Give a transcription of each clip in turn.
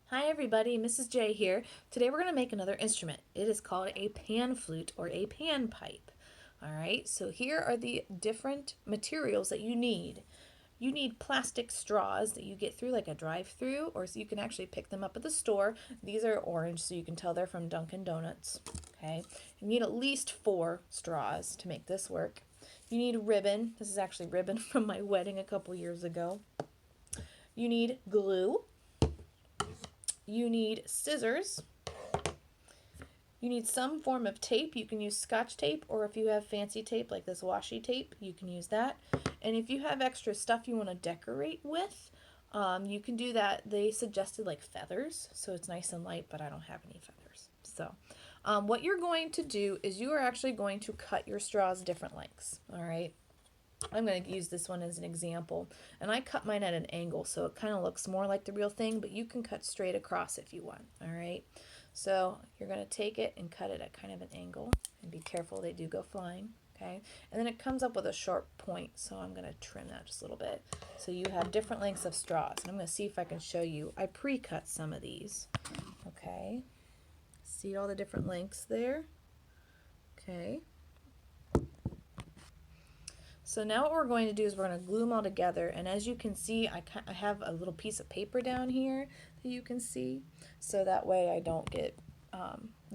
Hi everybody, Mrs. J here. Today we're going to make another instrument. It is called a pan flute or a pan pipe. Alright, so here are the different materials that you need. You need plastic straws that you get through like a drive-through, or so you can actually pick them up at the store. These are orange, so you can tell they're from Dunkin' Donuts. Okay, you need at least 4 straws to make this work. You need ribbon. This is actually ribbon from my wedding a couple years ago. You need glue. You need scissors. You need some form of tape. You can use Scotch tape, or if you have fancy tape like this washi tape, you can use that. And if you have extra stuff you want to decorate with, you can do that. They suggested like feathers, so it's nice and light, but I don't have any feathers. So what you're going to do is you are actually going to cut your straws different lengths. All right. I'm going to use this one as an example, and I cut mine at an angle so it kind of looks more like the real thing, but you can cut straight across if you want. All right, so you're going to take it and cut it at kind of an angle, and be careful they do go flying. Okay, and then it comes up with a sharp point, so I'm going to trim that just a little bit so you have different lengths of straws. And I'm going to see if I can show you. I pre-cut some of these. Okay, see all the different lengths there. Okay, so now what we're going to do is we're going to glue them all together, and as you can see, I have a little piece of paper down here that you can see, so that way I don't get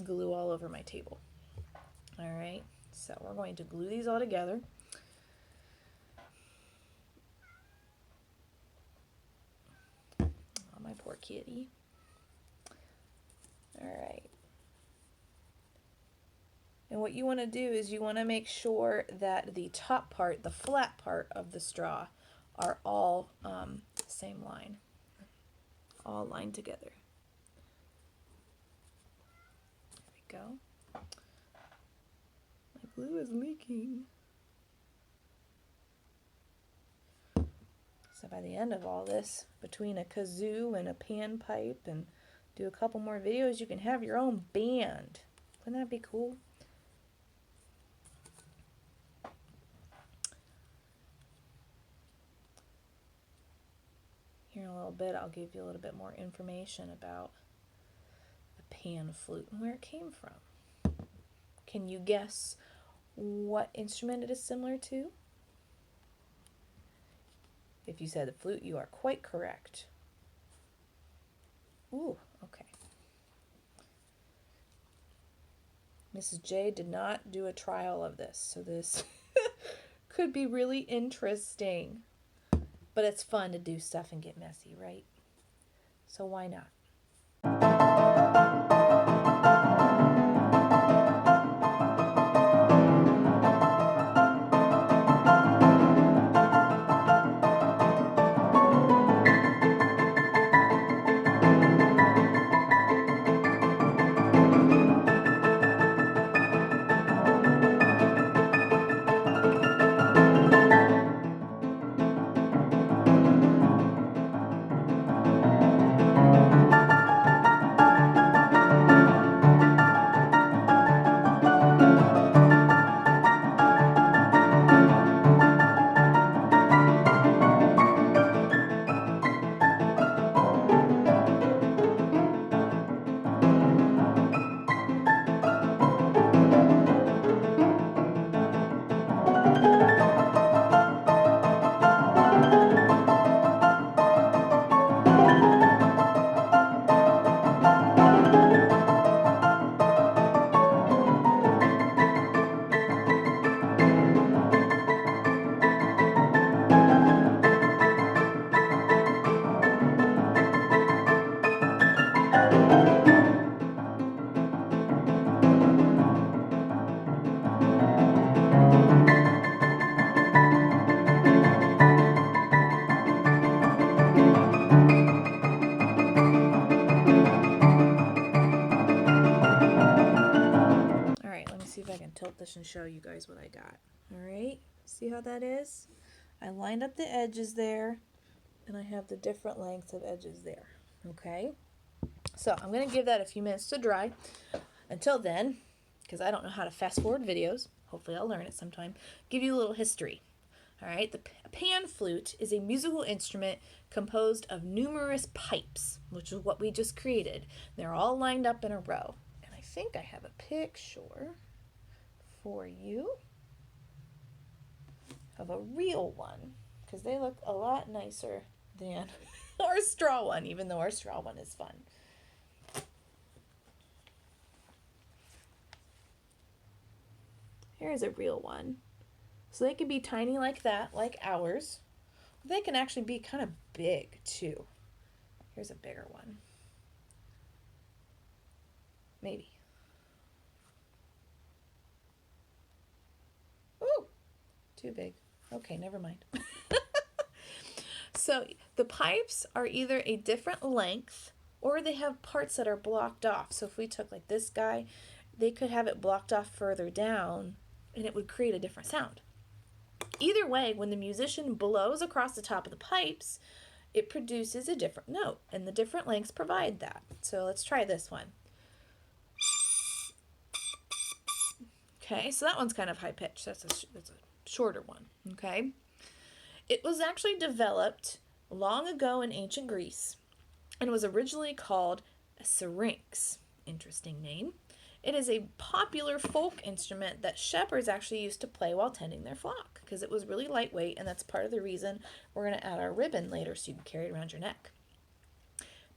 glue all over my table. Alright, so we're going to glue these all together. Oh, my poor kitty. Alright. And what you want to do is you want to make sure that the top part, the flat part of the straw, are all the same line. All lined together. There we go. My glue is leaking. So by the end of all this, between a kazoo and a pan pipe and do a couple more videos, you can have your own band. Wouldn't that be cool? Here in a little bit, I'll give you a little bit more information about the pan flute and where it came from. Can you guess what instrument it is similar to? If you said the flute, you are quite correct. Ooh, okay. Mrs. J did not do a trial of this, so this could be really interesting. But it's fun to do stuff and get messy, right? So why not? See if I can tilt this and show you guys what I got. Alright, see how that is? I lined up the edges there, and I have the different lengths of edges there. Okay, so I'm going to give that a few minutes to dry. Until then, because I don't know how to fast forward videos, hopefully I'll learn it sometime, give you a little history. Alright, the pan flute is a musical instrument composed of numerous pipes, which is what we just created. They're all lined up in a row. And I think I have a picture for you of a real one, because they look a lot nicer than our straw one, even though our straw one is fun. Here's a real one. So they can be tiny like that, like ours. They can actually be kind of big too. Here's a bigger one. Maybe. Ooh, too big. Okay, never mind. So the pipes are either a different length or they have parts that are blocked off. So if we took like this guy, they could have it blocked off further down and it would create a different sound. Either way, when the musician blows across the top of the pipes, it produces a different note, and the different lengths provide that. So let's try this one. Okay, so that one's kind of high pitched. That's a shorter one. Okay. It was actually developed long ago in ancient Greece and was originally called a syrinx. Interesting name. It is a popular folk instrument that shepherds actually used to play while tending their flock because it was really lightweight, and that's part of the reason we're going to add our ribbon later so you can carry it around your neck.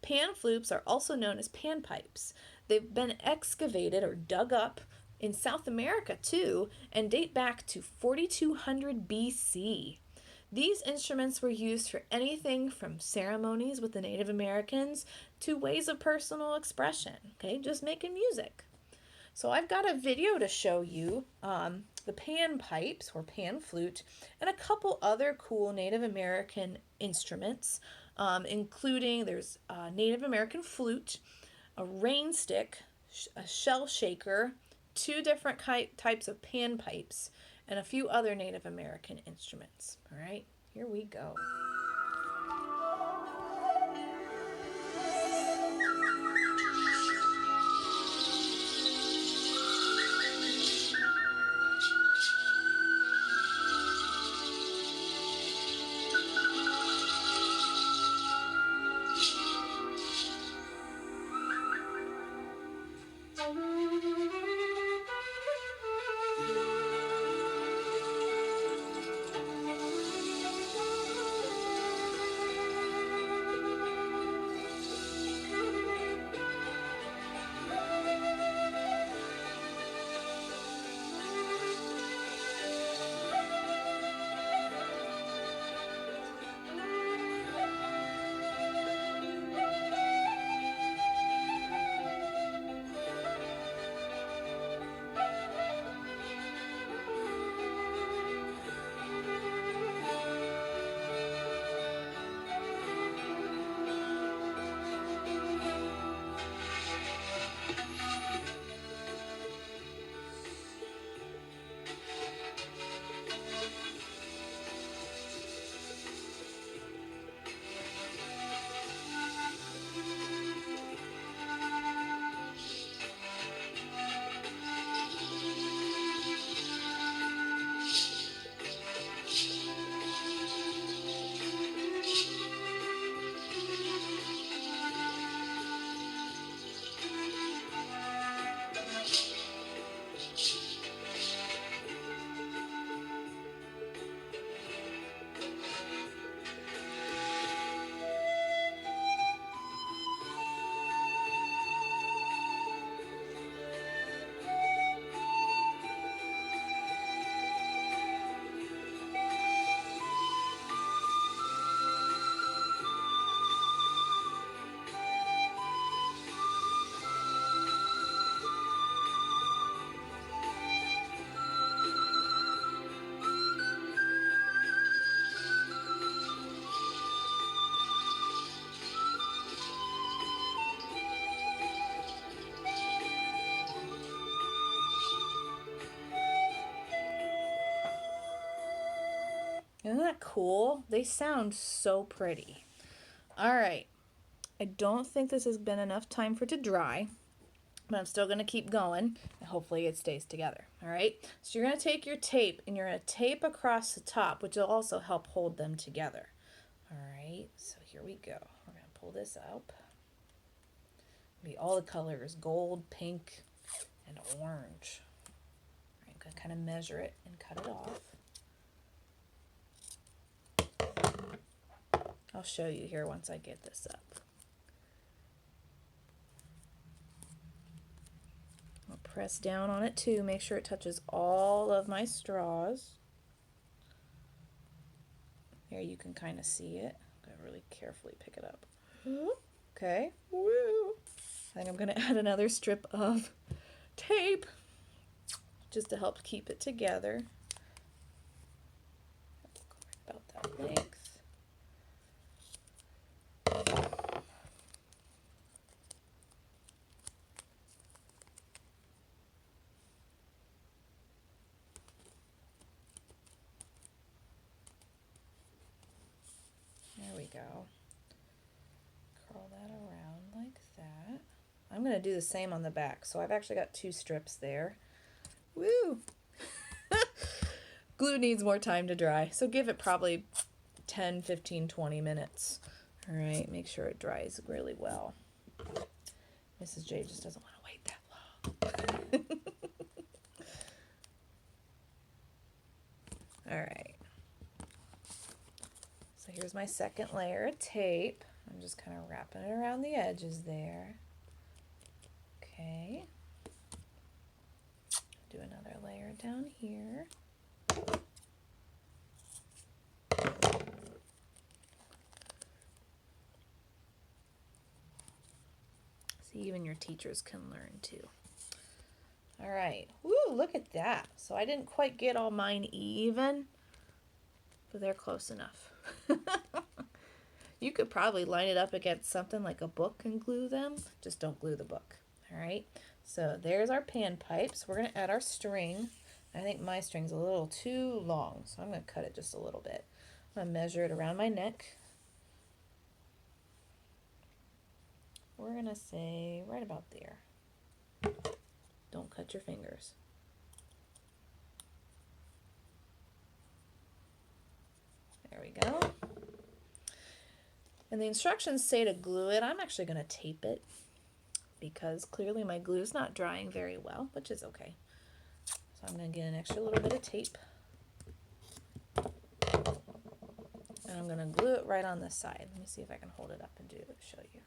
Pan flutes are also known as panpipes. They've been excavated or dug up in South America too and date back to 4200 BC. These instruments were used for anything from ceremonies with the Native Americans to ways of personal expression, okay, just making music. So I've got a video to show you the pan pipes or pan flute and a couple other cool Native American instruments, including there's a Native American flute, a rain stick, a shell shaker, two different types of pan pipes, and a few other Native American instruments. All right, here we go. Isn't that cool? They sound so pretty. All right. I don't think this has been enough time for it to dry. but I'm still going to keep going, and hopefully it stays together. All right, so you're going to take your tape and you're going to tape across the top, which will also help hold them together. All right, so here we go. We're going to pull this up. Be all the colors, gold, pink, and orange. All right, I'm going to kind of measure it and cut it off. I'll show you here once I get this up. I'll press down on it too, make sure it touches all of my straws. There you can kind of see it. I'm going to really carefully pick it up. Okay, woo! I think I'm going to add another strip of tape just to help keep it together. About that length. There we go. Curl that around like that. I'm going to do the same on the back. So I've actually got 2 strips there. Woo! Glue needs more time to dry, so give it probably 10, 15, 20 minutes. All right, make sure it dries really well. Mrs. J just doesn't want to wait that long. All right. So here's my second layer of tape. I'm just kind of wrapping it around the edges there. Okay. Do another layer down here. See, even your teachers can learn too. All right. Woo, look at that. So I didn't quite get all mine even, but they're close enough. You could probably line it up against something like a book and glue them. Just don't glue the book. All right. So there's our pan pipes. We're going to add our string. I think my string's a little too long, so I'm going to cut it just a little bit. I'm going to measure it around my neck. We're going to say right about there. Don't cut your fingers. There we go. And the instructions say to glue it. I'm actually going to tape it because clearly my glue is not drying very well, which is okay. So I'm going to get an extra little bit of tape. And I'm going to glue it right on this side. Let me see if I can hold it up and show you.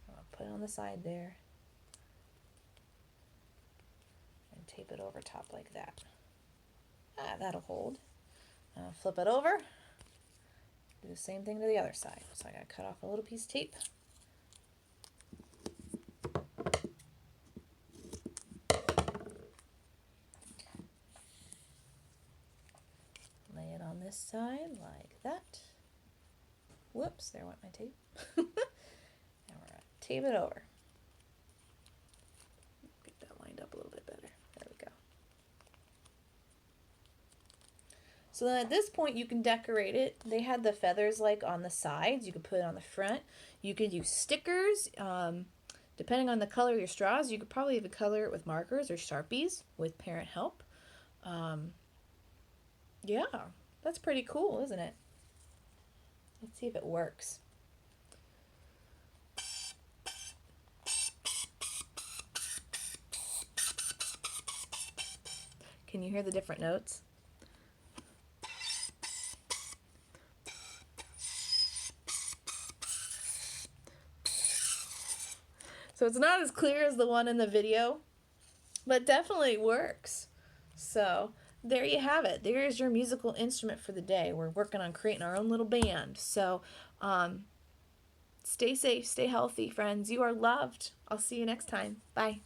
I'm going to put it on the side there. And tape it over top like that. That'll hold. Flip it over. Do the same thing to the other side. So I got to cut off a little piece of tape. Lay it on this side like that. Whoops, there went my tape. Now we're going to tape it over. Get that lined up a little bit better. There we go. So then at this point you can decorate it. They had the feathers like on the sides. You could put it on the front. You could use stickers. Depending on the color of your straws, you could probably even color it with markers or Sharpies with parent help. Yeah, that's pretty cool, isn't it? Let's see if it works. Can you hear the different notes? So it's not as clear as the one in the video, but definitely works. So there you have it. There's your musical instrument for the day. We're working on creating our own little band. So stay safe, stay healthy, friends. You are loved. I'll see you next time. Bye.